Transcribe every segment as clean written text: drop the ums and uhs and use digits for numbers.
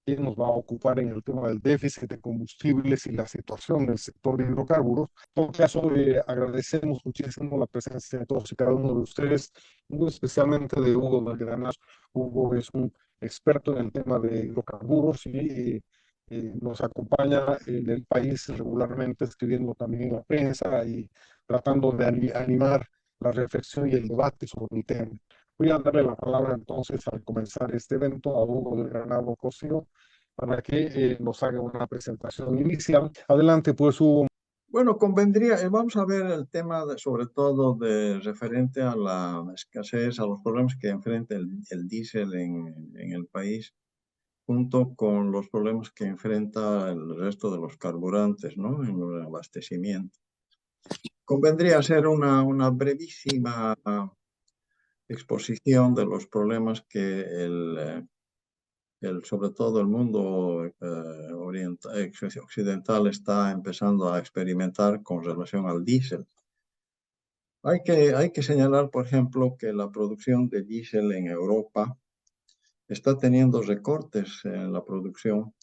quién nos va a ocupar en el tema del déficit de combustibles y la situación del sector de hidrocarburos. En todo caso, agradecemos muchísimo la presencia de todos y cada uno de ustedes, muy especialmente de Hugo Belgranazo. Hugo es un experto en el tema de hidrocarburos y nos acompaña en el país regularmente, escribiendo también en la prensa y tratando de animar la reflexión y el debate sobre el tema. Voy a darle la palabra entonces al comenzar este evento a Hugo del Granado Cosío para que nos haga una presentación inicial. Adelante, pues, Hugo. Bueno, convendría, vamos a ver el tema sobre todo de referente a la escasez, a los problemas que enfrenta el diésel en el país, junto con los problemas que enfrenta el resto de los carburantes, ¿no? En el abastecimiento. Convendría hacer una brevísima exposición de los problemas que sobre todo el mundo occidental está empezando a experimentar con relación al diésel. Hay que señalar, por ejemplo, que la producción de diésel en Europa está teniendo recortes en la producción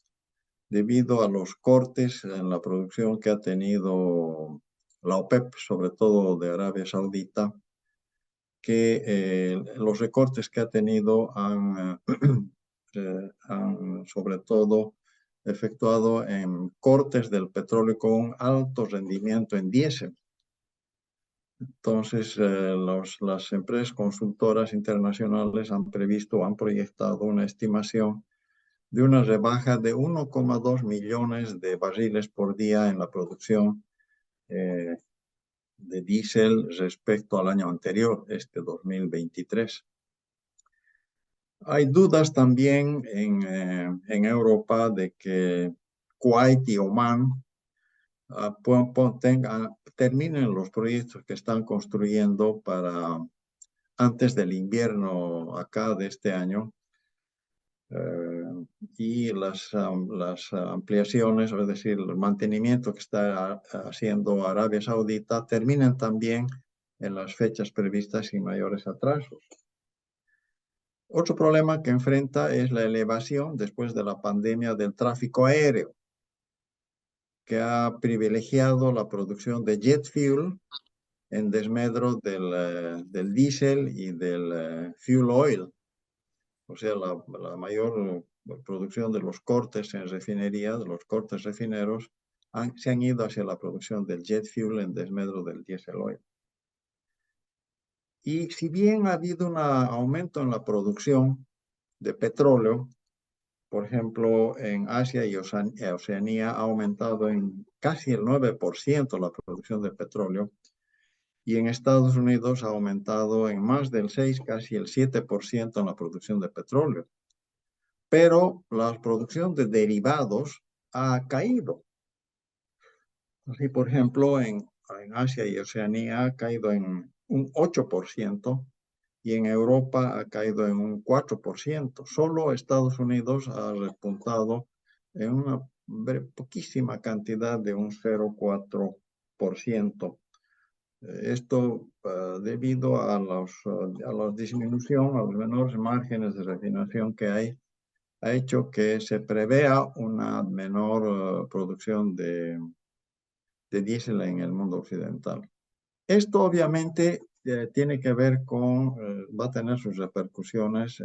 debido a los cortes en la producción que ha tenido la OPEP, sobre todo de Arabia Saudita, que los recortes que ha tenido han sobre todo efectuado en cortes del petróleo con un alto rendimiento en diésel. Entonces, las empresas consultoras internacionales han previsto, han proyectado una estimación de una rebaja de 1,2 millones de barriles por día en la producción de diésel respecto al año anterior, este 2023. Hay dudas también en Europa de que Kuwait y Omán terminen los proyectos que están construyendo para antes del invierno acá de este año, y las ampliaciones, es decir, el mantenimiento que está haciendo Arabia Saudita, terminan también en las fechas previstas sin mayores atrasos. Otro problema que enfrenta es la elevación después de la pandemia del tráfico aéreo, que ha privilegiado la producción de jet fuel en desmedro del diésel y del fuel oil. O sea, la mayor producción de los cortes en refinería, de los cortes refineros, se han ido hacia la producción del jet fuel en desmedro del diésel oil. Y si bien ha habido un aumento en la producción de petróleo, por ejemplo, en Asia y Oceanía ha aumentado en casi el 9% la producción de petróleo, y en Estados Unidos ha aumentado en más del 6, casi el 7% en la producción de petróleo. Pero la producción de derivados ha caído. Así, por ejemplo, en Asia y Oceanía ha caído en un 8% y en Europa ha caído en un 4%. Solo Estados Unidos ha repuntado en una poquísima cantidad de un 0,4%. Esto debido a la disminución, a los menores márgenes de refinación que hay, ha hecho que se prevea una menor producción de diésel en el mundo occidental. Esto obviamente tiene que ver va a tener sus repercusiones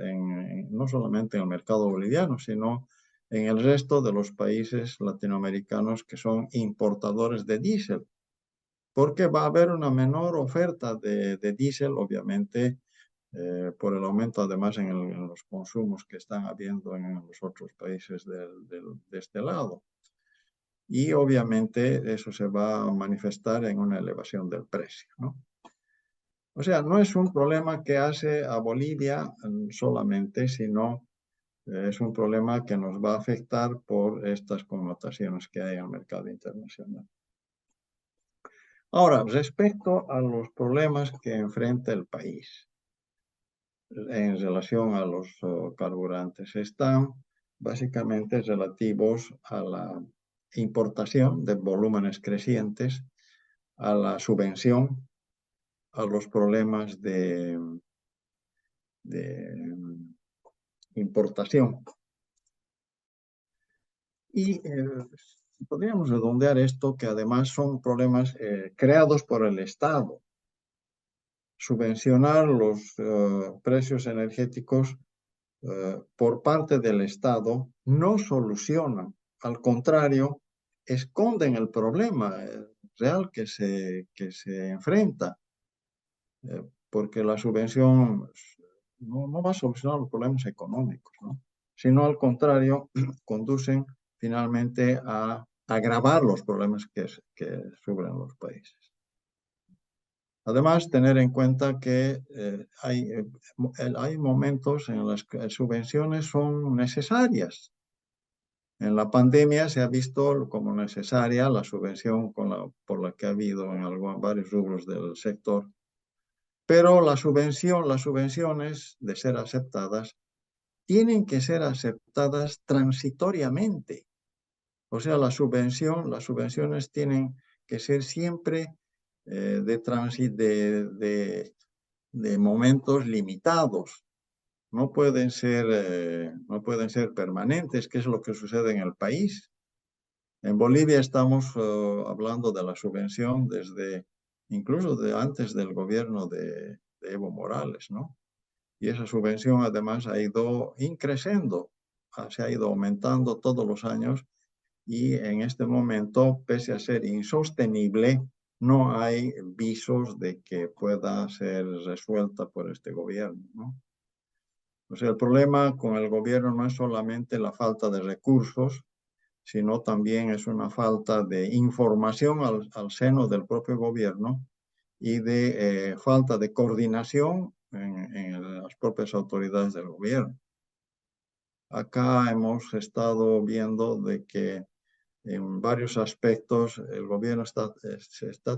no solamente en el mercado boliviano, sino en el resto de los países latinoamericanos que son importadores de diésel, porque va a haber una menor oferta de diésel, obviamente, por el aumento además en los consumos que están habiendo en los otros países de este lado. Y obviamente eso se va a manifestar en una elevación del precio, ¿no? O sea, no es un problema que hace a Bolivia solamente, sino es un problema que nos va a afectar por estas connotaciones que hay en el mercado internacional. Ahora, respecto a los problemas que enfrenta el país en relación a los carburantes, están básicamente relativos a la importación de volúmenes crecientes, a la subvención, a los problemas de importación. Y podríamos redondear esto, que además son problemas creados por el Estado. Subvencionar los precios energéticos por parte del Estado no soluciona, al contrario, esconden el problema real que se enfrenta, porque la subvención no va a solucionar los problemas económicos, ¿no? Sino al contrario, conducen finalmente a agravar los problemas que sufren los países. Además, tener en cuenta que hay momentos en los que subvenciones son necesarias. En la pandemia se ha visto como necesaria la subvención por la que ha habido en varios rubros del sector, pero las subvenciones, de ser aceptadas, tienen que ser aceptadas transitoriamente. O sea, las subvenciones tienen que ser siempre de momentos limitados. No pueden ser permanentes, que es lo que sucede en el país. En Bolivia estamos hablando de la subvención incluso antes del gobierno de Evo Morales, ¿no? Y esa subvención además ha ido increciendo, se ha ido aumentando todos los años y en este momento, pese a ser insostenible, no hay visos de que pueda ser resuelta por este gobierno, ¿no? O sea, el problema con el gobierno no es solamente la falta de recursos, sino también es una falta de información al seno del propio gobierno y de falta de coordinación en las propias autoridades del gobierno. Acá hemos estado viendo de que en varios aspectos el gobierno está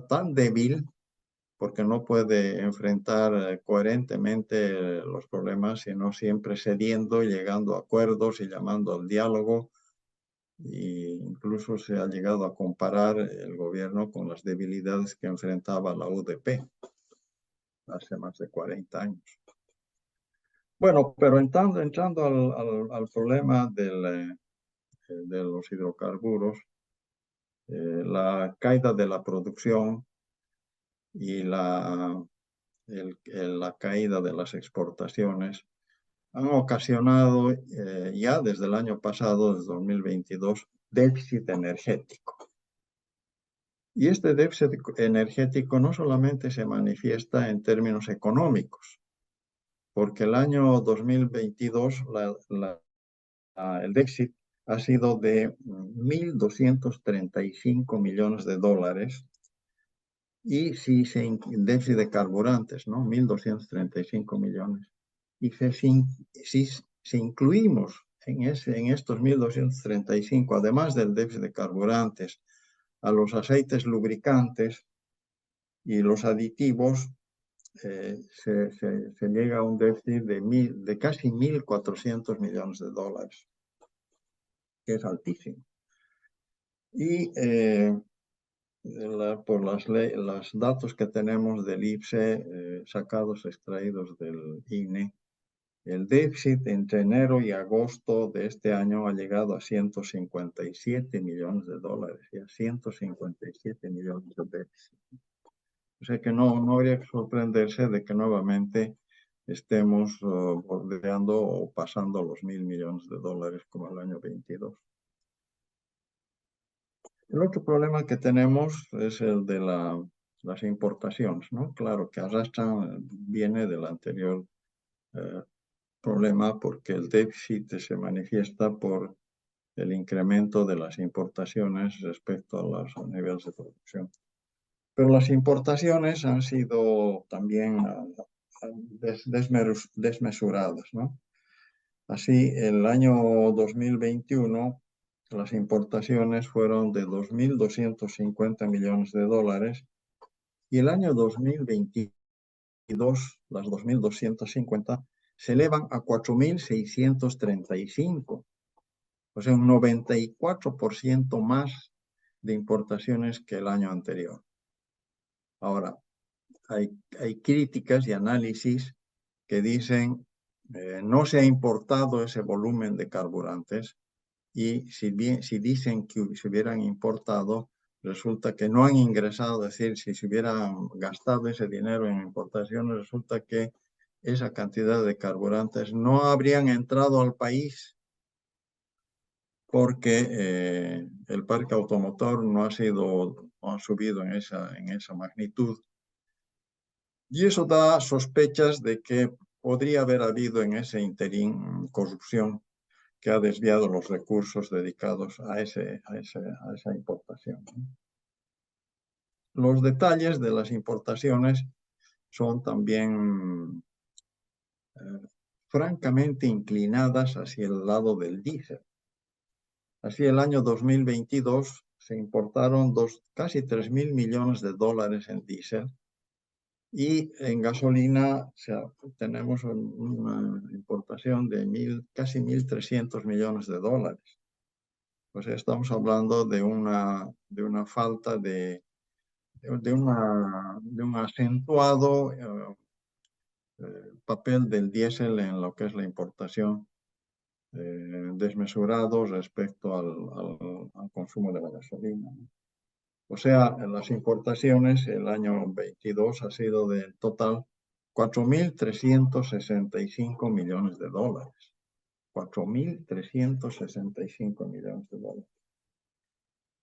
tan débil porque no puede enfrentar coherentemente los problemas, sino siempre cediendo, llegando a acuerdos y llamando al diálogo. E incluso se ha llegado a comparar el gobierno con las debilidades que enfrentaba la UDP hace más de 40 años. Bueno, pero entrando al problema de los hidrocarburos, la caída de la producción y la caída de las exportaciones han ocasionado ya desde el año pasado, desde 2022, déficit energético. Y este déficit energético no solamente se manifiesta en términos económicos, porque el año 2022 el déficit ha sido de 1.235 millones de dólares. Y si déficit de carburantes, ¿no? 1.235 millones. Y si incluimos en estos 1.235, además del déficit de carburantes, a los aceites lubricantes y los aditivos, se llega a un déficit de casi 1.400 millones de dólares, que es altísimo. Y por los datos que tenemos del IPSE, extraídos del INE, el déficit entre enero y agosto de este año ha llegado a 157 millones de dólares, ya 157 millones de déficit. O sea que no habría que sorprenderse de que nuevamente estemos bordeando o pasando los 1.000 millones de dólares como el año 22. El otro problema que tenemos es el de las importaciones, ¿no? Claro que viene del anterior problema porque el déficit se manifiesta por el incremento de las importaciones respecto a los niveles de producción. Pero las importaciones han sido también desmesuradas, ¿no? Así, el año 2021 las importaciones fueron de 2.250 millones de dólares y el año 2022 las 2.250 se elevan a 4.635, o sea, un 94% más de importaciones que el año anterior. Ahora, hay críticas y análisis que dicen no se ha importado ese volumen de carburantes y si dicen que se hubieran importado, resulta que no han ingresado, es decir, si se hubieran gastado ese dinero en importaciones, resulta que esa cantidad de carburantes no habrían entrado al país porque el parque automotor no ha subido en esa magnitud. Y eso da sospechas de que podría haber habido en ese interín corrupción que ha desviado los recursos dedicados a esa importación. Los detalles de las importaciones son también francamente inclinadas hacia el lado del diésel. Así, el año 2022 se importaron casi 3.000 millones de dólares en diésel y en gasolina tenemos una importación de casi 1.300 millones de dólares. O sea, estamos hablando de una falta de un acentuado papel del diésel en lo que es la importación, desmesurado respecto al consumo de la gasolina. O sea, en las importaciones el año 22 ha sido de total 4.365 millones de dólares. 4.365 millones de dólares.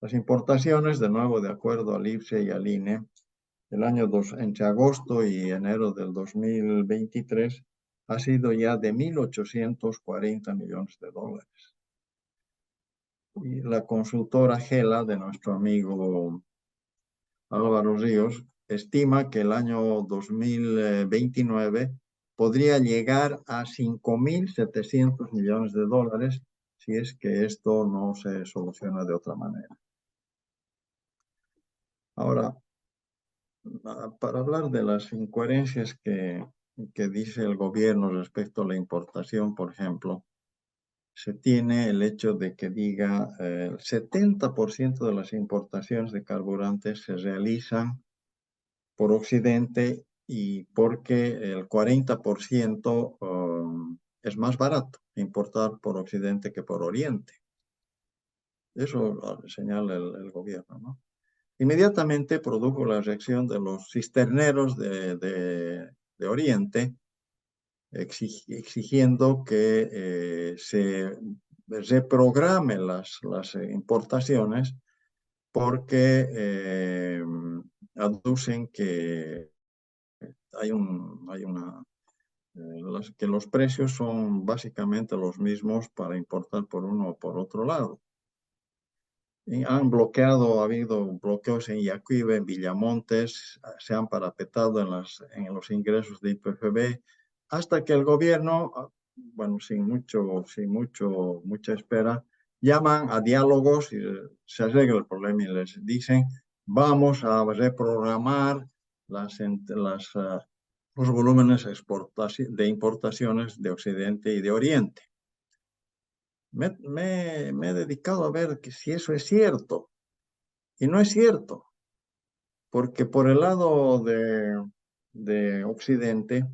Las importaciones, de nuevo, de acuerdo al IPSE y al INE, entre agosto y enero del 2023 ha sido ya de 1.840 millones de dólares. Y la consultora Gela de nuestro amigo Álvaro Ríos estima que el año 2029 podría llegar a 5.700 millones de dólares si es que esto no se soluciona de otra manera. Ahora, para hablar de las incoherencias que dice el gobierno respecto a la importación, por ejemplo, se tiene el hecho de que diga el 70% de las importaciones de carburantes se realizan por Occidente y porque el 40% es más barato importar por Occidente que por Oriente. Eso señala el gobierno, ¿no? Inmediatamente produjo la reacción de los cisterneros de Oriente, exigiendo que se reprograme las importaciones porque aducen que que los precios son básicamente los mismos para importar por uno o por otro lado. Y ha habido bloqueos en Yacuiba, en Villamontes, se han parapetado en los ingresos de IPFB, hasta que el gobierno, bueno, sin mucha espera, llaman a diálogos y se arregla el problema y les dicen, vamos a reprogramar los volúmenes de importaciones de Occidente y de Oriente. Me he dedicado a ver si eso es cierto. Y no es cierto, porque por el lado de Occidente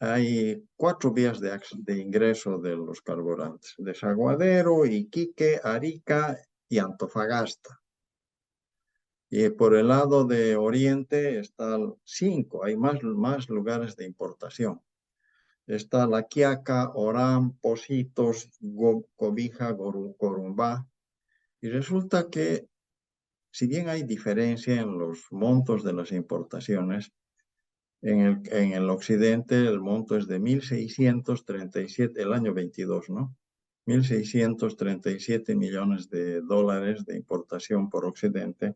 hay 4 vías de ingreso de los carburantes: Desaguadero, Iquique, Arica y Antofagasta. Y por el lado de Oriente están 5, hay más lugares de importación. Está La Quiaca, Orán, Pocitos, Cobija, Corumbá. Y resulta que, si bien hay diferencia en los montos de las importaciones, en el occidente el monto es de 1.637, el año 22, ¿no? 1.637 millones de dólares de importación por occidente,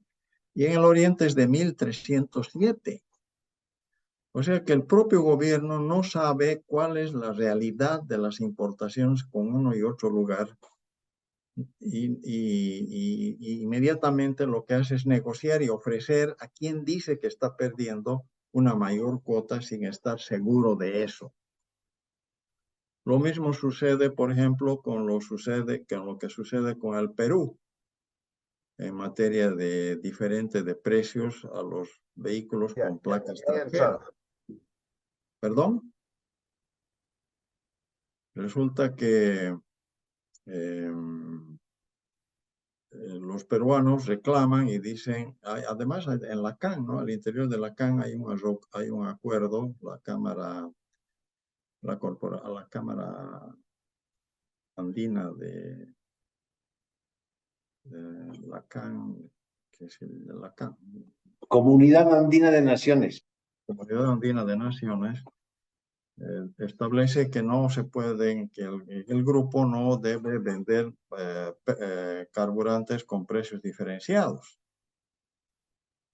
y en el oriente es de 1.307. O sea que el propio gobierno no sabe cuál es la realidad de las importaciones con uno y otro lugar. Y inmediatamente lo que hace es negociar y ofrecer a quien dice que está perdiendo una mayor cuota sin estar seguro de eso. Lo mismo sucede, por ejemplo, con lo que sucede con el Perú en materia de diferente de precios a los vehículos con placa extranjera. ¿Perdón? Resulta que los peruanos reclaman y dicen, además en la CAN, ¿no? Al interior de la CAN hay un acuerdo, la Cámara Andina de la CAN, que es la CAN. Comunidad Andina de Naciones. Comunidad Andina de Naciones establece que no se pueden, que el grupo no debe vender carburantes con precios diferenciados.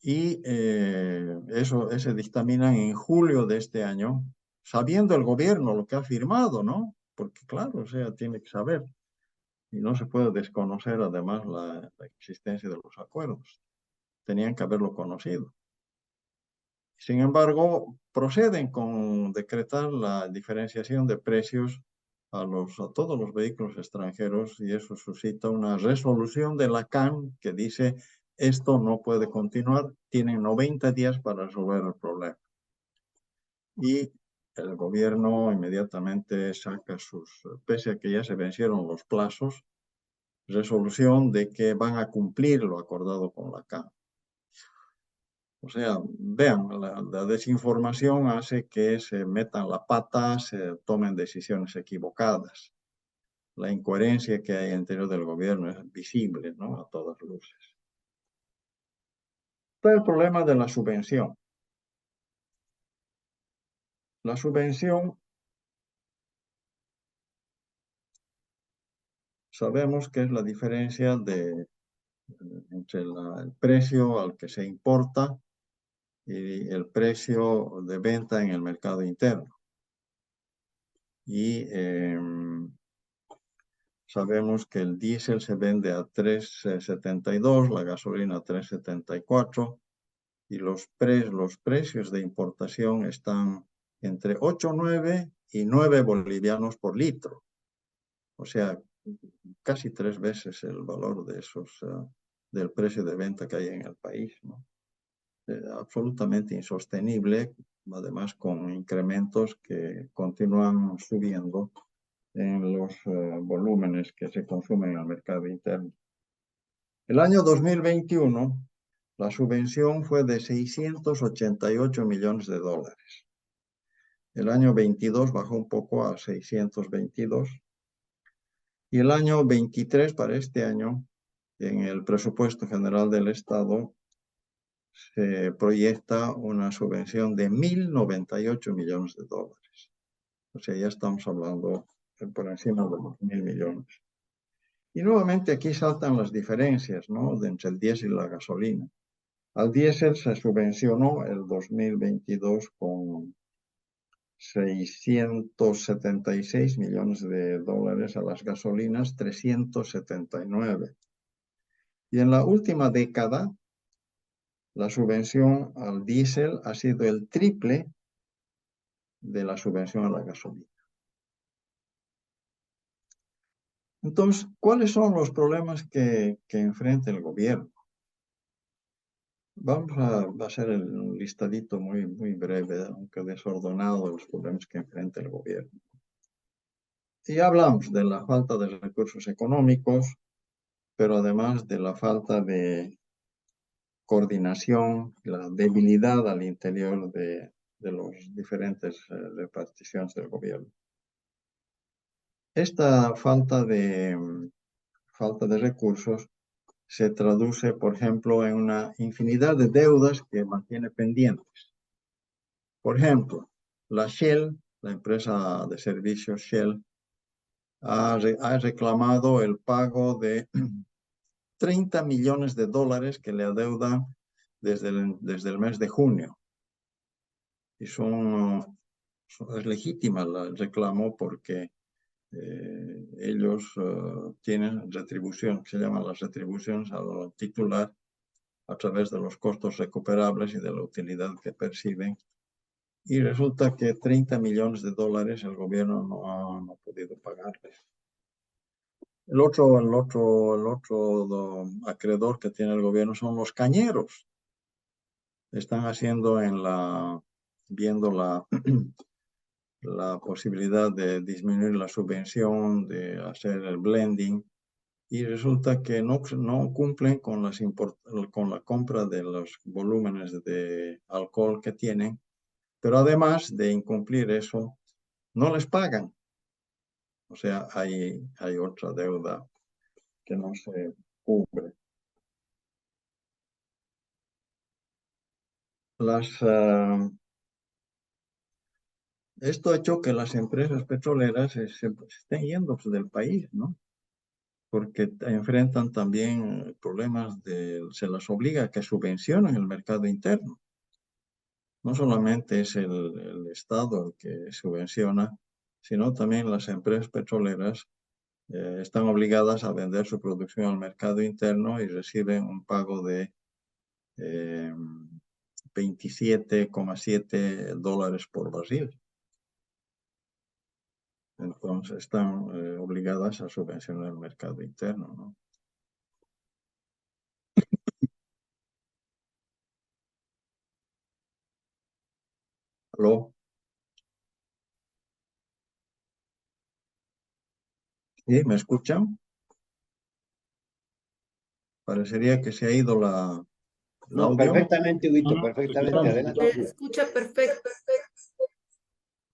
Y se dictaminan en julio de este año, sabiendo el gobierno lo que ha firmado, ¿no? Porque claro, o sea, tiene que saber. Y no se puede desconocer además la existencia de los acuerdos. Tenían que haberlo conocido. Sin embargo, proceden con decretar la diferenciación de precios a todos los vehículos extranjeros y eso suscita una resolución de la CAN que dice esto no puede continuar, tienen 90 días para resolver el problema. Y el gobierno inmediatamente saca pese a que ya se vencieron los plazos, resolución de que van a cumplir lo acordado con la CAN. O sea, vean, la desinformación hace que se metan la pata, se tomen decisiones equivocadas. La incoherencia que hay al interior del gobierno es visible, ¿no? A todas luces. Está el problema de la subvención. La subvención, sabemos que es la diferencia entre el precio al que se importa y el precio de venta en el mercado interno. Y sabemos que el diésel se vende a 3,72, la gasolina a 3,74 y los precios de importación están entre 8,9 y 9 bolivianos por litro. O sea, casi 3 veces el valor de del precio de venta que hay en el país, ¿no? Absolutamente insostenible, además con incrementos que continúan subiendo en los volúmenes que se consumen en el mercado interno. El año 2021, la subvención fue de 688 millones de dólares. El año 22 bajó un poco a 622. Y el año 23, para este año, en el presupuesto general del Estado, se proyecta una subvención de 1.098 millones de dólares. O sea, ya estamos hablando por encima de los 1.000 millones. Y nuevamente aquí saltan las diferencias, ¿no? Entre el diésel y la gasolina. Al diésel se subvencionó el 2022 con 676 millones de dólares, a las gasolinas 379. Y en la última década, la subvención al diésel ha sido el triple de la subvención a la gasolina. Entonces, ¿cuáles son los problemas que enfrenta el gobierno? Vamos a hacer un listadito muy breve, aunque desordenado, de los problemas que enfrenta el gobierno. Y hablamos de la falta de recursos económicos, pero además de la falta de coordinación, la debilidad al interior de las diferentes reparticiones del gobierno. Esta falta de recursos se traduce, por ejemplo, en una infinidad de deudas que mantiene pendientes. Por ejemplo, la Shell, la empresa de servicios Shell, ha reclamado el pago de 30 millones de dólares que le adeudan desde el mes de junio. Y es legítima el reclamo porque ellos tienen retribución, que se llaman las retribuciones al titular, a través de los costos recuperables y de la utilidad que perciben. Y resulta que 30 millones de dólares el gobierno no ha podido pagarles. El otro acreedor que tiene el gobierno son los cañeros. Están haciendo viendo la posibilidad de disminuir la subvención, de hacer el blending, y resulta que no cumplen con la compra de los volúmenes de alcohol que tienen, pero además de incumplir eso, no les pagan. O sea, hay otra deuda que no se cubre. Esto ha hecho que las empresas petroleras se estén yendo del país, ¿no? Porque enfrentan también problemas se las obliga a que subvencionen el mercado interno. No solamente es el Estado el que subvenciona, sino también las empresas petroleras están obligadas a vender su producción al mercado interno y reciben un pago de 27,7 dólares por barril. Entonces están obligadas a subvencionar el mercado interno, ¿no? ¿Aló? ¿Sí? ¿Me escuchan? Parecería que se ha ido el No, audio. perfectamente, Huguito, No, te perfectamente. escuchamos, Adelante. Se escucha perfecto.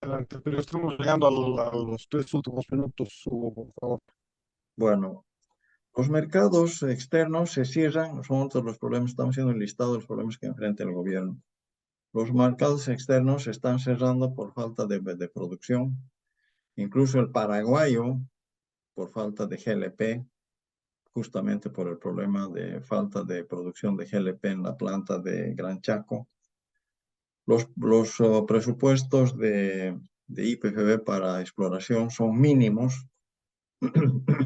adelante, pero estamos llegando a los 3 últimos minutos, Hugo, por favor. Bueno, los mercados externos se cierran, son otros los problemas, estamos haciendo un listado de los problemas que enfrenta el gobierno. Los mercados externos se están cerrando por falta de producción. Incluso el paraguayo, por falta de GLP, justamente por el problema de falta de producción de GLP en la planta de Gran Chaco. Los presupuestos de YPFB para exploración son mínimos.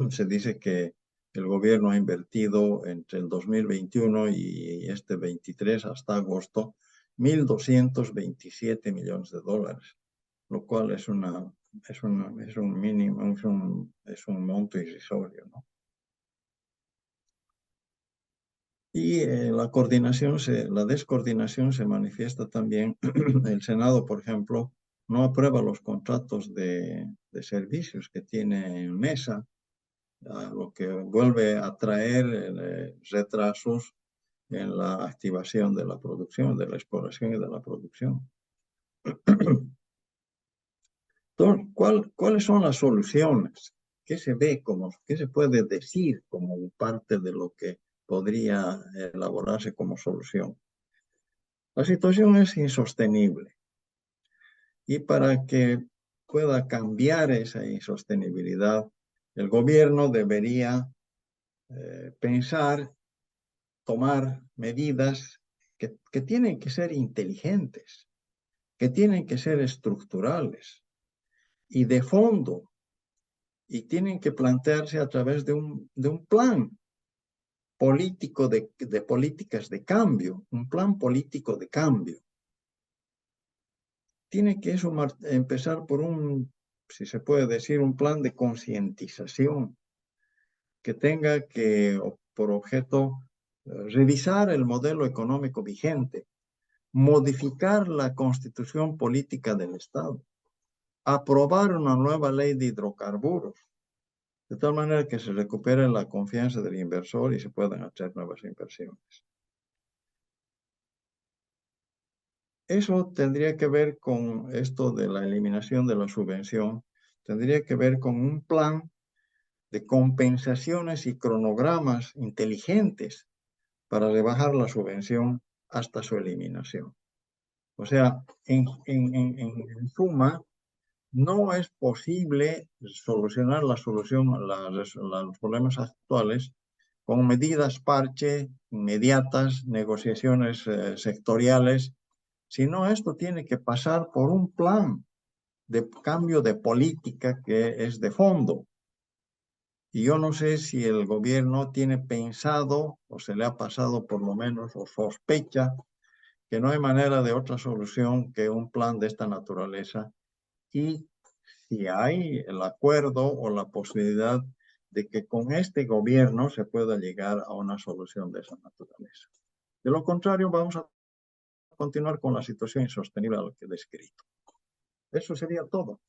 Se dice que el gobierno ha invertido entre el 2021 y este 23 hasta agosto 1.227 millones de dólares, lo cual es un mínimo, es un monto irrisorio, ¿no? Y la descoordinación se manifiesta también. El Senado, por ejemplo, no aprueba los contratos de servicios que tiene en mesa, lo que vuelve a traer retrasos en la activación de la producción, de la exploración y de la producción. Entonces, ¿cuáles son las soluciones? ¿Qué se puede decir como parte de lo que podría elaborarse como solución? La situación es insostenible y para que pueda cambiar esa insostenibilidad, el gobierno debería tomar medidas que tienen que ser inteligentes, que tienen que ser estructurales y de fondo, y tienen que plantearse a través de un plan político de políticas de cambio, un plan político de cambio. Tiene que empezar por si se puede decir, un plan de concientización que tenga por objeto revisar el modelo económico vigente, modificar la constitución política del Estado, aprobar una nueva ley de hidrocarburos, de tal manera que se recupere la confianza del inversor y se puedan hacer nuevas inversiones. Eso tendría que ver con esto de la eliminación de la subvención, tendría que ver con un plan de compensaciones y cronogramas inteligentes para rebajar la subvención hasta su eliminación. O sea, en suma, no es posible solucionar los problemas actuales con medidas parche, inmediatas, negociaciones sectoriales, sino esto tiene que pasar por un plan de cambio de política que es de fondo. Y yo no sé si el gobierno tiene pensado, o se le ha pasado por lo menos, o sospecha, que no hay manera de otra solución que un plan de esta naturaleza. Y si hay el acuerdo o la posibilidad de que con este gobierno se pueda llegar a una solución de esa naturaleza. De lo contrario, vamos a continuar con la situación insostenible a la que he descrito. Eso sería todo.